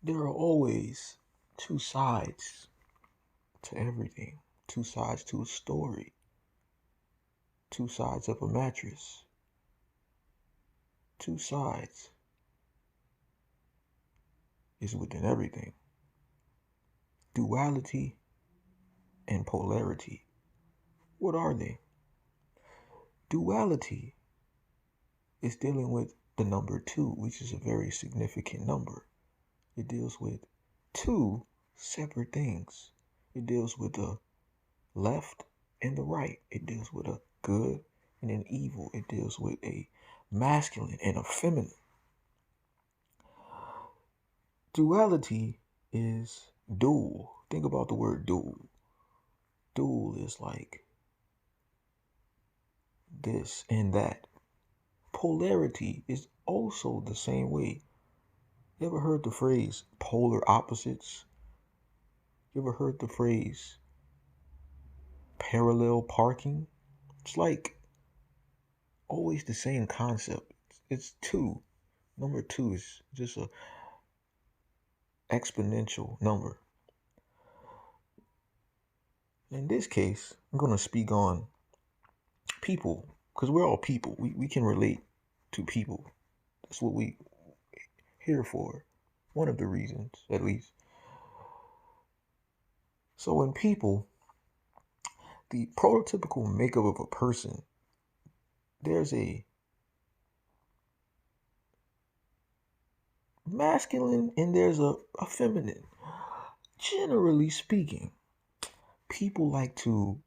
There are always two sides to everything, two sides to a story, two sides of a mattress, two sides is within everything. Duality and polarity. What are they? Duality is dealing with the number two, which is a very significant number. It deals with two separate things. It deals with the left and the right. It deals with a good and an evil. It deals with a masculine and a feminine. Duality is dual. Think about the word dual. Dual is like this and that. Polarity is also the same way. You ever heard the phrase polar opposites? You ever heard the phrase parallel parking? It's like always the same concept. It's two. Number two is just a exponential number. In this case, I'm going to speak on people because we're all people. We can relate to people. That's what we here for. One of the reasons, at least. So in people, the prototypical makeup of a person, there's a masculine and there's a feminine. Generally speaking, people like to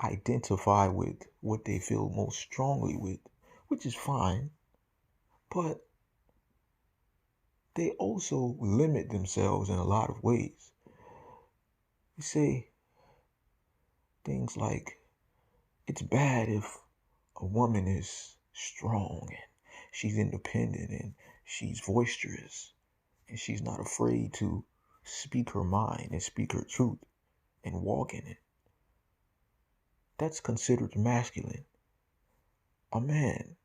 identify with what they feel most strongly with, which is fine, but they also limit themselves in a lot of ways. You say things like, it's bad if a woman is strong and she's independent and she's boisterous and she's not afraid to speak her mind and speak her truth and walk in it. That's considered masculine. A man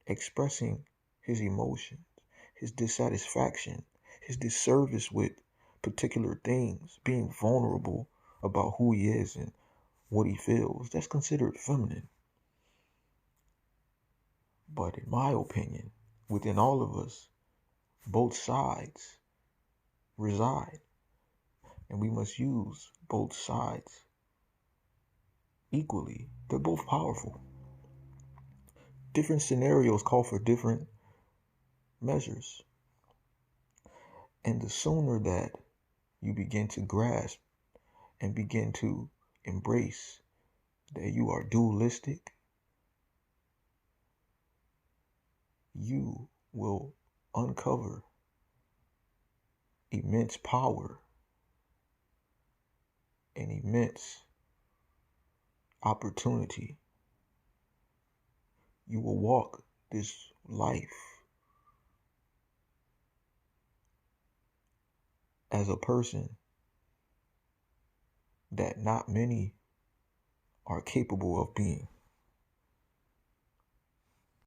expressing his emotions, his dissatisfaction, his disservice with particular things, being vulnerable about who he is and what he feels, that's considered feminine. But in my opinion, within all of us, both sides reside, and we must use both sides equally. They're both powerful. Different scenarios call for different measures. And the sooner that you begin to grasp and begin to embrace that you are dualistic, you will uncover immense power and immense opportunity. You will walk this life as a person that not many are capable of being.